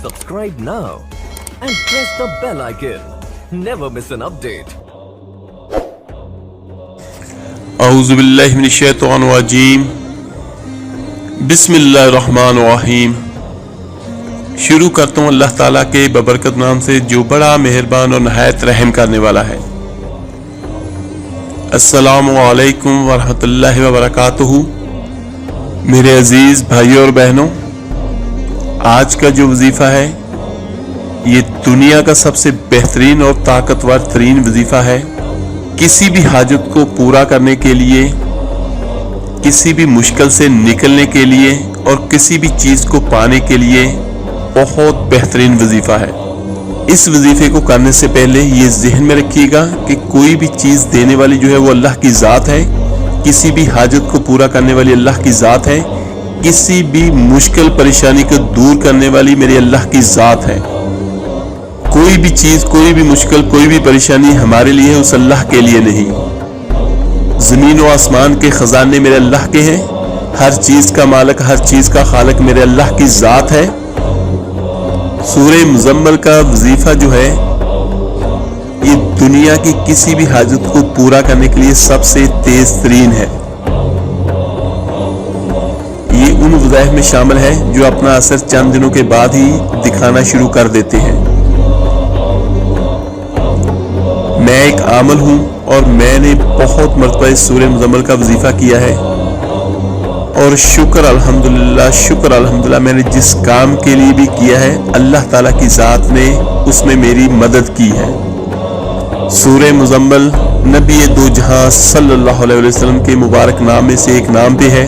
Subscribe now and press the bell icon. Never miss an update. اعوذ باللہ من الشیطان الرجیم بسم اللہ الرحمن الرحیم۔ شروع کرتا ہوں اللہ تعالیٰ کے ببرکت نام سے جو بڑا مہربان اور نہایت رحم کرنے والا ہے۔ السلام علیکم ورحمۃ اللہ وبرکاتہ۔ میرے عزیز بھائیوں اور بہنوں، آج کا جو وظیفہ ہے یہ دنیا کا سب سے بہترین اور طاقتور ترین وظیفہ ہے۔ کسی بھی حاجت کو پورا کرنے کے لیے، کسی بھی مشکل سے نکلنے کے لیے اور کسی بھی چیز کو پانے کے لیے بہت بہترین وظیفہ ہے۔ اس وظیفے کو کرنے سے پہلے یہ ذہن میں رکھیے گا کہ کوئی بھی چیز دینے والی جو ہے وہ اللہ کی ذات ہے، کسی بھی حاجت کو پورا کرنے والی اللہ کی ذات ہے، کسی بھی مشکل پریشانی کو دور کرنے والی میری اللہ کی ذات ہے۔ کوئی بھی چیز، کوئی بھی مشکل، کوئی بھی پریشانی ہمارے لیے اس اللہ کے لیے نہیں۔ زمین و آسمان کے خزانے میرے اللہ کے ہیں، ہر چیز کا مالک، ہر چیز کا خالق میرے اللہ کی ذات ہے۔ سورہ مزمل کا وظیفہ جو ہے یہ دنیا کی کسی بھی حاجت کو پورا کرنے کے لیے سب سے تیز ترین ہے۔ یہ ان وظائف میں شامل ہے جو اپنا اثر چند دنوں کے بعد ہی دکھانا شروع کر دیتے ہیں۔ میں ایک عامل ہوں اور میں نے بہت مرتبہ اس سورہ مزمل کا وظیفہ کیا ہے، اور شکر الحمدللہ میں نے جس کام کے لیے بھی کیا ہے اللہ تعالیٰ کی ذات نے اس میں میری مدد کی ہے۔ سورہ مزمل نبی دو جہاں صلی اللہ علیہ وسلم کے مبارک نام میں سے ایک نام بھی ہے۔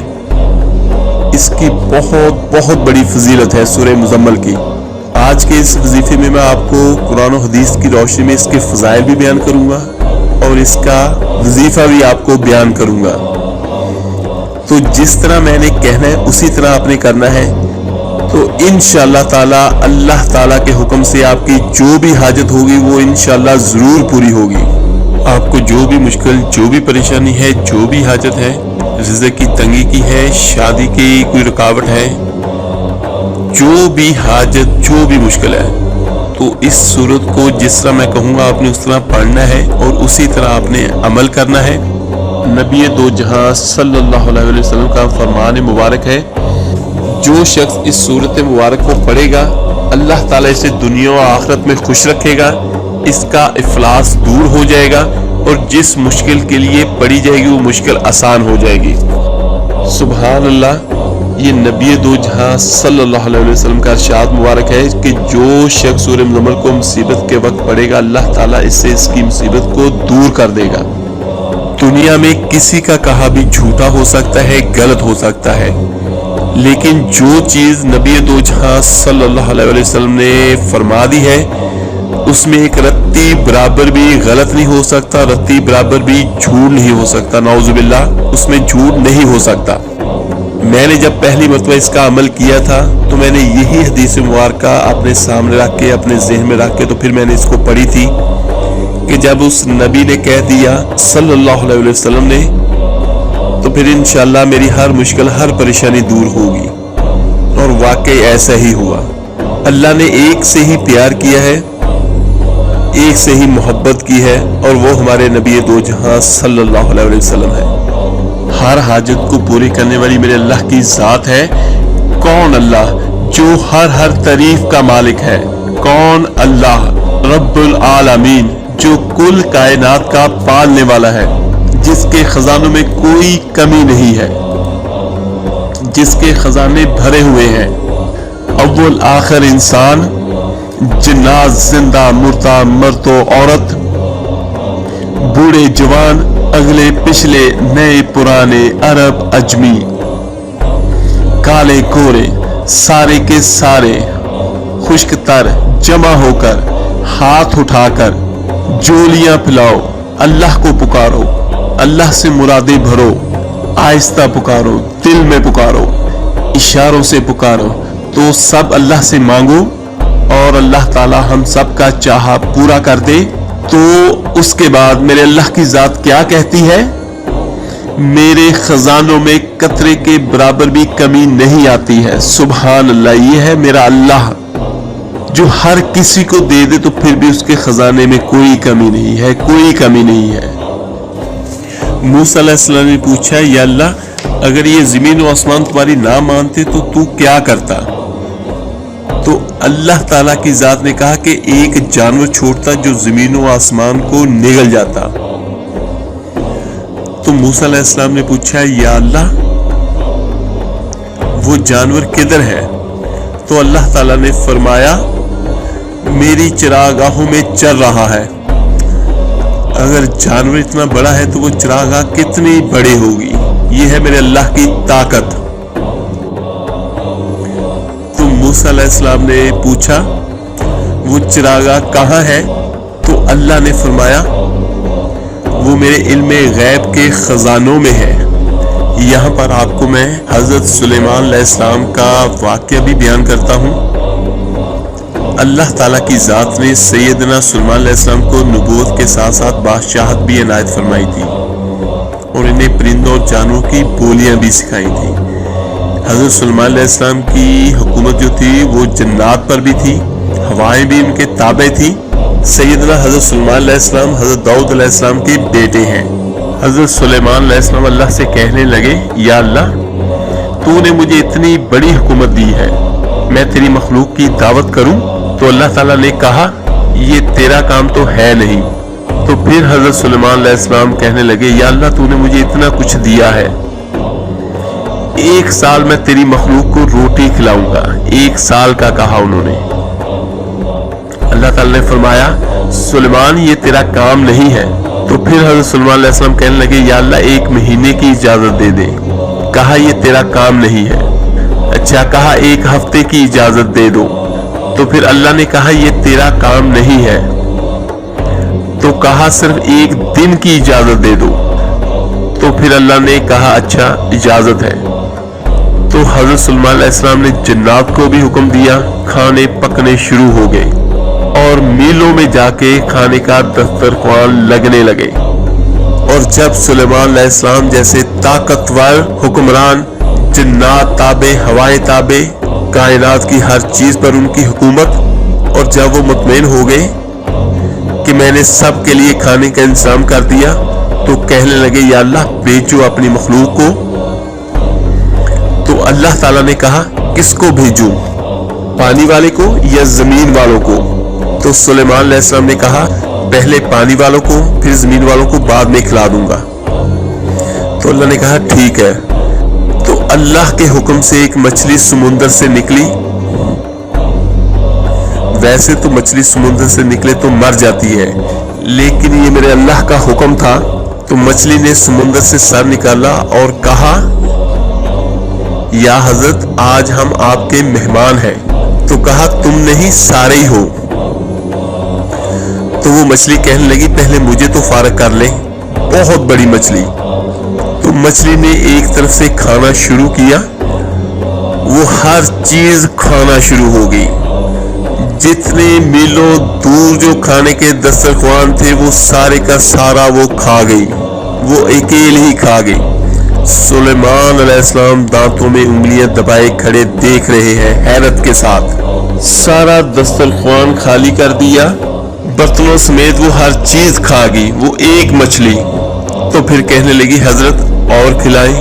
اس کی بہت بڑی فضیلت ہے سورہ مزمل کی۔ آج کے اس وظیفے میں آپ کو قرآن و حدیث کی روشنی میں اس کے فضائل بھی بیان کروں گا اور اس کا وظیفہ بھی آپ کو بیان کروں گا۔ تو جس طرح میں نے کہنا ہے اسی طرح آپ نے کرنا ہے، تو انشاءاللہ تعالی اللہ تعالیٰ کے حکم سے آپ کی جو بھی حاجت ہوگی وہ انشاءاللہ ضرور پوری ہوگی۔ آپ کو جو بھی مشکل، جو بھی پریشانی ہے، جو بھی حاجت ہے، رزق کی تنگی کی ہے، شادی کی کوئی رکاوٹ ہے، جو بھی حاجت، جو بھی مشکل ہے، تو اس صورت کو جس طرح میں کہوں گا آپ نے اس طرح پڑھنا ہے اور اسی طرح آپ نے عمل کرنا ہے۔ نبی دو جہاں صلی اللہ علیہ وسلم کا فرمان مبارک ہے، جو شخص اس صورت مبارک کو پڑھے گا اللہ تعالیٰ اسے دنیا و آخرت میں خوش رکھے گا، اس کا افلاس دور ہو جائے گا اور جس مشکل کے لیے پڑھی جائے گی وہ مشکل آسان ہو جائے گی۔ سبحان اللہ، یہ نبی دو جہاں صلی اللہ علیہ وسلم کا ارشاد مبارک ہے کہ جو شخص سورہ مزمل کو مصیبت کے وقت پڑھے گا اللہ تعالیٰ اس سے اس کی مصیبت کو دور کر دے گا۔ دنیا میں کسی کا کہا بھی جھوٹا ہو سکتا ہے، غلط ہو سکتا ہے، لیکن جو چیز نبی دو جہاں صلی اللہ علیہ وسلم نے فرما دی ہے اس میں ایک رتی برابر بھی غلط نہیں ہو سکتا، رتی برابر بھی جھوٹ نہیں ہو سکتا، نعوذ باللہ، اس میں جھوٹ نہیں ہو سکتا۔ میں نے جب پہلی مرتبہ اس کا عمل کیا تھا تو میں نے یہی حدیث مبارکہ اپنے سامنے رکھ کے، اپنے ذہن میں رکھ کے تو پھر میں نے اس کو پڑھی تھی کہ جب اس نبی نے کہہ دیا صلی اللہ علیہ وسلم نے، تو پھر انشاءاللہ میری ہر مشکل، ہر پریشانی دور ہوگی، اور واقعی ایسا ہی ہوا۔ اللہ نے ایک سے ہی پیار کیا ہے، ایک سے ہی محبت کی ہے، اور وہ ہمارے نبی دو جہاں صلی اللہ علیہ وسلم ہے۔ ہر حاجت کو پوری کرنے والی میرے اللہ کی ذات ہے۔ کون؟ اللہ، جو ہر تعریف کا مالک ہے۔ کون؟ اللہ رب العالمین، جو کل کائنات کا پالنے والا ہے، جس کے خزانوں میں کوئی کمی نہیں ہے، جس کے خزانے بھرے ہوئے ہیں۔ اول آخر انسان، جنات، زندہ، مردہ، مرد و عورت، بوڑھے جوان، اگلے پچھلے، نئے پرانے، عرب اجمی، کالے گورے، سارے کے سارے خشک تر جمع ہو کر، ہاتھ اٹھا کر جولیاں پھیلاؤ، اللہ کو پکارو، اللہ سے مرادیں بھرو، آہستہ پکارو، دل میں پکارو، اشاروں سے پکارو، تو سب اللہ سے مانگو اور اللہ تعالی ہم سب کا چاہا پورا کر دے۔ تو اس کے بعد میرے اللہ کی ذات کیا کہتی ہے؟ میرے خزانوں میں قطرے کے برابر بھی کمی نہیں آتی ہے۔ سبحان اللہ، یہ ہے میرا اللہ، जो हर किसी को दे दे तो फिर भी उसके खजाने में कोई कमी नहीं है, कोई कमी नहीं है। मूसा अलैहिस्सलाम ने पूछा, या अल्लाह अगर ये जमीन और आसमान तुम्हारी ना मानते तो तू क्या करता? तो अल्लाह ताला की जात ने कहा कि एक जानवर छोड़ता जो जमीन और आसमान को निगल जाता। तो मूसा अलैहिस्सलाम ने पूछा, या अल्लाह वो जानवर किधर है? तो अल्लाह ताला ने फरमाया, मेरी चरागाहों में चल रहा है। अगर जानवर इतना बड़ा है तो वो चरागाह कितनी बड़ी होगी, ये है मेरे अल्लाह की ताकत। तो मूसा अलैहिस्सलाम ने पूछा, वो चरागाह कहाँ है? तो अल्लाह ने फरमाया, वो मेरे इल्म गैब के खजानों में है। यहाँ पर आपको मैं हजरत सुलेमान अलैहिस्सलाम का वाक़या भी बयान करता हूँ। अल्लाह ताला की ज़ात ने सैयदना सुलेमान अलैहिस्सलाम को नबूवत के साथ साथ बादशाहत भी इनायत फरमाई थी और इन्हें परिंदों और जानवरों की बोलियां भी सिखाई थी। हजरत सुलेमान अलैहिस्सलाम की हुकूमत जो थी वो जन्नात पर भी थी, हवाएं भी उनके ताबे थी। सैयदना हजरत सुलेमान अलैहिस्सलाम हजरत दाऊद अलैहिस्सलाम के बेटे हैं। हजरत सुलेमान अलैहिस्सलाम अल्लाह से कहने लगे, या अल्लाह तूने मुझे इतनी बड़ी हुकूमत दी है, मैं तेरी मखलूक की दावत करूं? तो अल्लाह ताला ने कहा, ये तेरा काम तो है नहीं। तो फिर हजरत सुलेमान अलैहिस्सलाम कहने लगे, या अल्लाह तूने मुझे इतना कुछ दिया है, 1 साल मैं तेरी मखलूक को रोटी खिलाऊंगा। 1 साल का कहा उन्होंने। अल्लाह ताला ने फरमाया, सुलेमान ये तेरा काम नहीं है। तो फिर हजरत सुलेमान अलैहिस्सलाम कहने लगे, या अल्लाह 1 महीने की इजाजत दे दे। कहा, यह तेरा काम नहीं है। अच्छा, कहा 1 हफ्ते की इजाजत दे दो। तो फिर अल्लाह ने कहा, यह तेरा काम नहीं है। तो कहा सिर्फ 1 दिन की इजाजत दे दो। तो फिर अल्लाह ने कहा, अच्छा इजाजत है। तो हजरत सुलेमान अलैहिस्सलाम ने जन्नात को भी हुक्म दिया, खाने पकने शुरू हो गए और मीलों में जाके खाने का दस्तरख्वान लगने लगे। और जब सुलेमान अलैहिस्सलाम जैसे ताकतवर हुक्मरान, जन्नात ताबे, हवाएं ताबे, कायनात की हर चीज पर उनकी हुकूमत, और जब वो मुतमईन हो गए कि मैंने सब के लिए खाने का इंतजाम कर दिया, तो कहने लगे, या अल्लाह भेजो अपनी मखलूक को। तो अल्लाह ताला ने कहा, किसको भेजूं, पानी वाले को या जमीन वालों को? तो सुलेमान अलैहिस्सलाम ने कहा, पहले पानी वालों को, फिर जमीन वालों को बाद में खिला दूंगा। तो अल्लाह ने कहा, ठीक है। तो अल्लाह के हुक्म से एक मछली समुंदर से निकली। वैसे तो मछली समुद्र से निकले तो मर जाती है, लेकिन ये मेरे अल्लाह का हुक्म था। तो मछली ने समुद्र से सर निकाला और कहा, या हजरत आज हम आपके मेहमान हैं। तो कहा, तुम नहीं सारे ही हो। तो वो मछली कहने लगी, पहले मुझे तो फारग कर ले। बहुत बड़ी मछली। तो मछली ने एक तरफ से खाना शुरू किया, वो हर चीज खाना शुरू हो गई। जितने मीलों दूर जो खाने के दस्तरख्वान थे वो सारे का सारा वो खा गई, वो अकेले ही खा गई। सुलेमान अलैहिस्सलाम दांतों में उंगलियां दबाए खड़े देख रहे हैं हैरत के साथ। सारा दस्तरख्वान खाली कर दिया, बर्तनों समेत वो हर चीज खा गई, वो एक मछली। तो फिर कहने लगी, हजरत और खिलाए।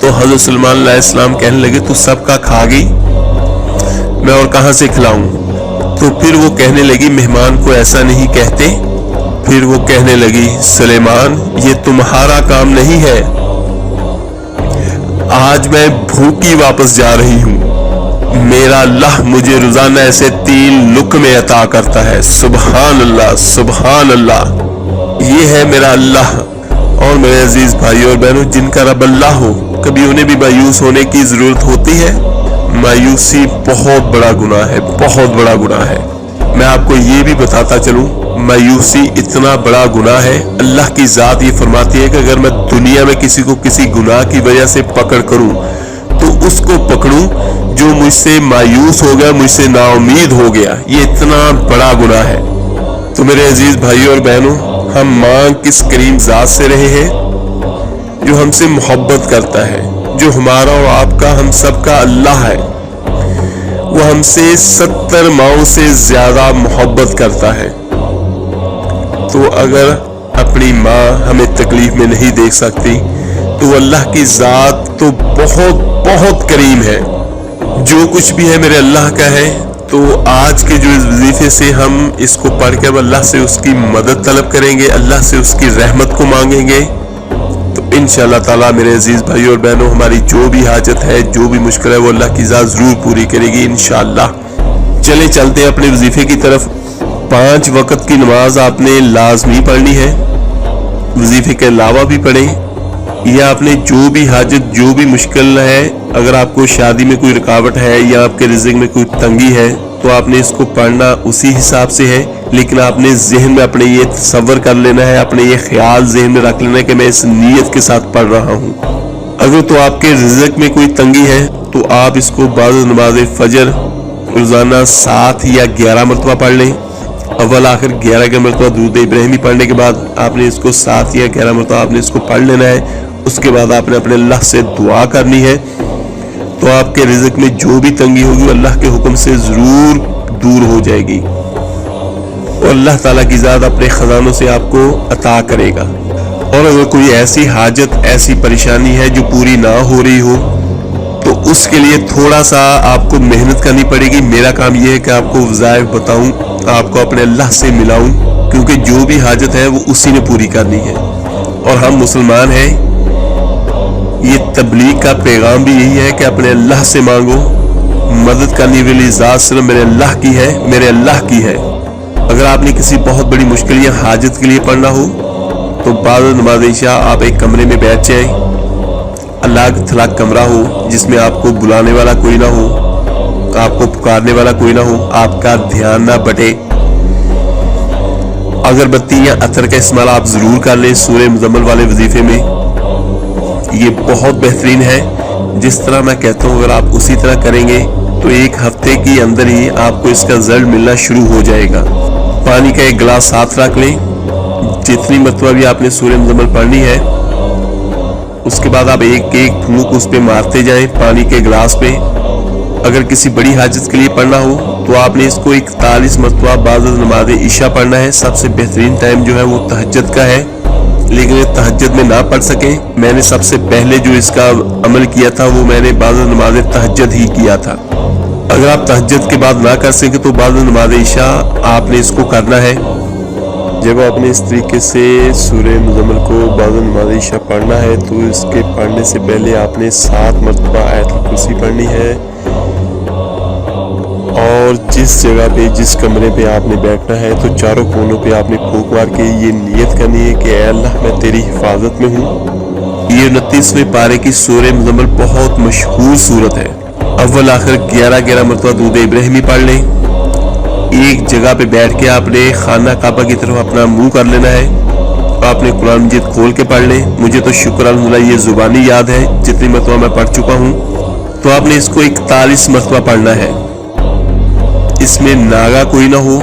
तो हजरत सुलेमान अलैहिस्सलाम कहने लगे, तू सबका खा गई, मैं और कहां से खिलाऊं? तो फिर वो कहने लगी, मेहमान को ऐसा नहीं कहते। फिर वो कहने लगी, सुलेमान ये तुम्हारा काम नहीं है, आज मैं भूखी वापस जा रही हूं। मेरा अल्लाह मुझे रोजाना ऐसे 3 लुक़्मे अता करता है। सुभान अल्लाह, सुभान अल्लाह। ये है मेरा अल्लाह। और मेरे अजीज भाइयों और बहनों, जिनका रब अल्लाह हो, कभी उन्हें भी मायूस होने की जरूरत होती है? मायूसी बहुत बड़ा गुनाह है, बहुत बड़ा गुनाह है। मैं आपको ये भी बताता चलूं, मायूसी इतना बड़ा गुनाह है, अल्लाह की जात ये फरमाती है कि अगर मैं दुनिया में किसी को किसी गुनाह की वजह से पकड़ करूं तो उसको पकड़ूं जो मुझसे मायूस हो गया, मुझसे नाउमीद हो गया। ये इतना बड़ा गुनाह है। तो मेरे अजीज भाइयों और बहनों, हम मांग किस करीम जात से रहे हैं जो हमसे मोहब्बत करता है, जो हमारा और आपका, हम सबका अल्लाह है। वो हमसे 70 माओं से ज्यादा मोहब्बत करता है। तो अगर अपनी माँ हमें तकलीफ में नहीं देख सकती तो अल्लाह की ज़ात तो बहुत बहुत करीम है। जो कुछ भी है मेरे अल्लाह का है। तो आज के जो इस वजीफे से हम इसको पढ़ कर अल्लाह से उसकी मदद तलब करेंगे, अल्लाह से उसकी रहमत को मांगेंगे। तो इंशाअल्लाह ताला मेरे अजीज भाई और बहनों, हमारी जो भी हाजत है, जो भी मुश्किल है, वो अल्लाह की ज़ात ज़रूर पूरी करेगी इंशाअल्लाह। चले चलते हैं अपने वजीफे की तरफ। 5 वक्त की नमाज आपने लाजमी पढ़नी है, वजीफे के अलावा भी पढ़ें। या आपने जो भी हाजत, जो भी मुश्किल है, अगर आपको शादी में कोई रुकावट है या आपके रिज़्क़ में कोई तंगी है तो आपने इसको पढ़ना उसी हिसाब से है। लेकिन आपने जहन में अपने ये तसव्वुर कर लेना है, अपने ये ख्याल जहन में रख लेना है कि मैं इस नीयत के साथ पढ़ रहा हूँ। अगर तो आपके रिज़्क़ में कोई तंगी है तो आप इसको बाद नमाज फजर रोज़ाना 7 या 11 मरतबा पढ़ लें। अव्वल आखिर 11 मरतबा दुरूद इब्राहिमी पढ़ने के बाद आपने इसको 7 या 11 मरतबा आपने इसको पढ़ लेना है। उसके बाद आपने अपने अल्लाह से दुआ करनी है। तो आपके रिज़्क़ में जो भी तंगी होगी वो अल्लाह के हुक्म से ज़रूर दूर हो जाएगी और अल्लाह ताला की ज़ात अपने ख़जानों से आपको अता करेगा। और अगर कोई ऐसी हाजत, ऐसी परेशानी है जो पूरी ना हो रही हो तो उसके लिए थोड़ा सा आपको मेहनत करनी पड़ेगी। मेरा काम यह है कि आपको वज़ाइफ बताऊं, आपको अपने अल्लाह से मिलाऊं, क्योंकि जो भी हाजत है वो उसी ने पूरी करनी है। और हम मुसलमान हैं, ये तबलीग का पैगाम भी यही है कि अपने अल्लाह से मांगो। मदद करने वाली ज़ात सिर्फ मेरे अल्लाह की है, मेरे अल्लाह की है। अगर आपने किसी बहुत बड़ी मुश्किल या हाजत के लिए पढ़ना हो तो बाद नमाज इशा आप एक कमरे में बैठ जाएं, अलग थलग कमरा हो जिसमें आपको बुलाने वाला कोई ना हो, आपको पुकारने वाला कोई ना हो, आपका ध्यान ना बटे। अगरबत्ती या अतर का इस्तेमाल आप ज़रूर कर लें सूरह मुज़म्मिल वाले वजीफे में, ये बहुत बेहतरीन है। जिस तरह मैं कहता हूँ अगर आप उसी तरह करेंगे तो एक हफ्ते के अंदर ही आपको इसका रिजल्ट मिलना शुरू हो जाएगा। पानी का एक गिलास साथ रख लें, जितनी मरतबा भी आपने सूरह मुज़म्मिल पढ़नी है उसके बाद आप एक एक फूंक उस पे मारते जाएं पानी के गिलास पे। अगर किसी बड़ी हाजत के लिए पढ़ना हो तो आपने इसको 41 मरतबा बाद नमाज इशा पढ़ना है। सबसे बेहतरीन टाइम जो है वो तहज्जुद का है, लेकिन तहज्जुद में ना पढ़ सकें, मैंने सबसे पहले जो इसका अमल किया था वो मैंने बाद नमाज तहज्जुद ही किया था। अगर आप तहज्जुद के बाद ना कर सकें तो बाद नमाज इशा आपने इसको करना है। जब आपने इस तरीके से सूरह मुज़म्मिल को बाद नमाज इशा पढ़ना है तो इसके पढ़ने से पहले आपने 7 मरतबा आयतुल कुर्सी पढ़नी है। और जिस जगह पे, जिस कमरे पे आपने बैठना है तो चारों कोनों पे आपने फूंक मार के ये नियत करनी है कि ऐ अल्लाह मैं तेरी हिफाजत में हूँ। ये 29वें पारे की सूरह मुज़म्मिल बहुत मशहूर सूरत है। अव्वल आखिर 11 मरतबा दुरूद इब्राहिमी पढ़ लें। एक जगह पे बैठ के आपने खाना काबा की तरफ अपना मुंह कर लेना है। आपने कुरान मजीद खोल के पढ़ लें। मुझे तो शुक्र अल्हम्दुलिल्लाह ये जुबानी याद है, जितनी मरतबा मैं पढ़ चुका हूँ। तो आपने इसको 41 मरतबा पढ़ना है। इसमें नागा कोई ना हो,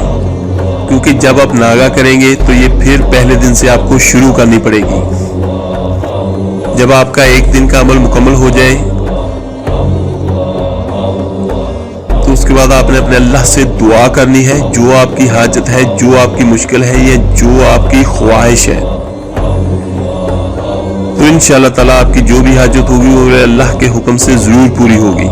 क्योंकि जब आप नागा करेंगे तो ये फिर पहले दिन से आपको शुरू करनी पड़ेगी। जब आपका एक दिन का अमल मुकम्मल हो जाए तो उसके बाद आपने अपने अल्लाह से दुआ करनी है, जो आपकी हाजत है, जो आपकी मुश्किल है या जो आपकी ख्वाहिश है। तो इंशाअल्लाह ताला आपकी जो भी हाजत होगी वो अल्लाह के हुक्म से जरूर पूरी होगी।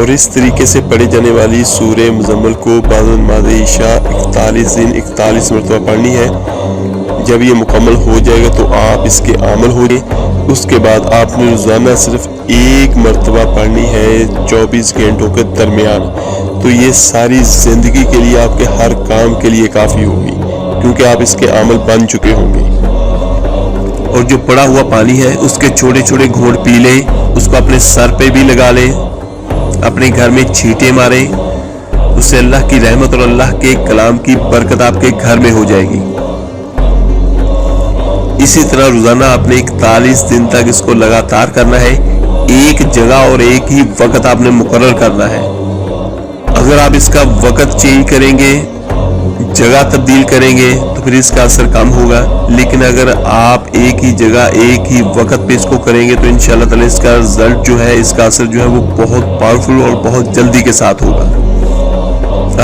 और इस तरीके से पढ़ी जाने वाली सूरह मुज़म्मिल को बाद नमाज इशा 41 दिन 41 मरतबा पढ़नी है। जब ये मुकम्मल हो जाएगा तो आप इसके आमल हो गए। उसके बाद आपने रोज़ाना सिर्फ 1 मरतबा पढ़नी है 24 घंटों के दरमियान। तो ये सारी ज़िंदगी के लिए, आपके हर काम के लिए काफ़ी होगी, क्योंकि आप इसके आमल बन चुके होंगे। और जो पड़ा हुआ पानी है उसके छोटे छोटे घूंट पी लें, उसको अपने सर पे भी लगा लें, अपने घर में छींटे मारें, उससे अल्लाह की रहमत और अल्लाह के कलाम की बरकत आपके घर में हो जाएगी। इसी तरह रोजाना आपने 41 दिन तक इसको लगातार करना है। एक जगह और एक ही वक्त आपने मुकर्रर करना है। अगर आप इसका वक्त चेंज करेंगे जगह तब्दील करेंगे तो फिर इसका असर कम होगा, लेकिन अगर आप एक ही जगह एक ही वक्त पे इसको करेंगे तो इंशाल्लाह ताला इसका रिजल्ट जो है, इसका असर जो है वो बहुत पावरफुल और बहुत जल्दी के साथ होगा।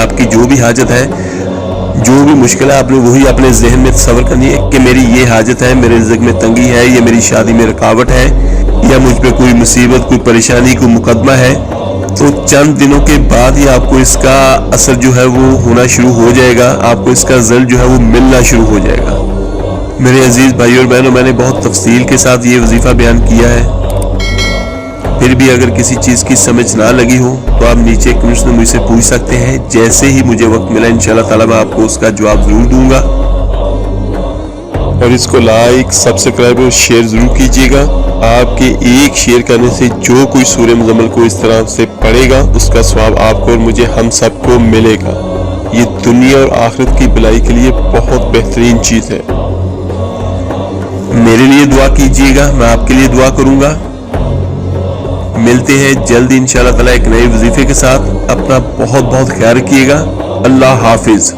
आपकी जो भी हाजत है, जो भी मुश्किल है, आपने वही अपने जहन में तस्वर करनी है कि मेरी ये हाजत है, मेरे रिज़्क़ में तंगी है, ये मेरी शादी में रुकावट है, या मुझ पे कोई मुसीबत, कोई परेशानी, कोई मुकदमा है। तो चंद दिनों के बाद ही आपको इसका असर जो है वो होना शुरू हो जाएगा, आपको इसका रिजल्ट जो है वो मिलना शुरू हो जाएगा। मेरे अजीज भाई और बहनों, मैंने बहुत तफसील के साथ ये वजीफा बयान किया है, फिर भी अगर किसी चीज़ की समझ ना लगी हो तो आप नीचे कमेंट्स में मुझसे पूछ सकते हैं। जैसे ही मुझे वक्त मिला इंशाल्लाह ताला मैं आपको उसका जवाब ज़रूर दूंगा। और इसको लाइक, सब्सक्राइब और शेयर ज़रूर कीजिएगा। आपके एक शेयर करने से जो कोई सूरह मुज़म्मिल को इस तरह से पढ़ेगा उसका सवाब आपको और मुझे, हम सबको मिलेगा। ये दुनिया और आखिरत की भलाई के लिए बहुत बेहतरीन चीज़ है। मेरे लिए दुआ कीजिएगा, मैं आपके लिए दुआ करूँगा। मिलते हैं जल्दी इंशाल्लाह ताला एक नए वजीफे के साथ। अपना बहुत बहुत ख्याल रखिएगा। अल्लाह हाफिज।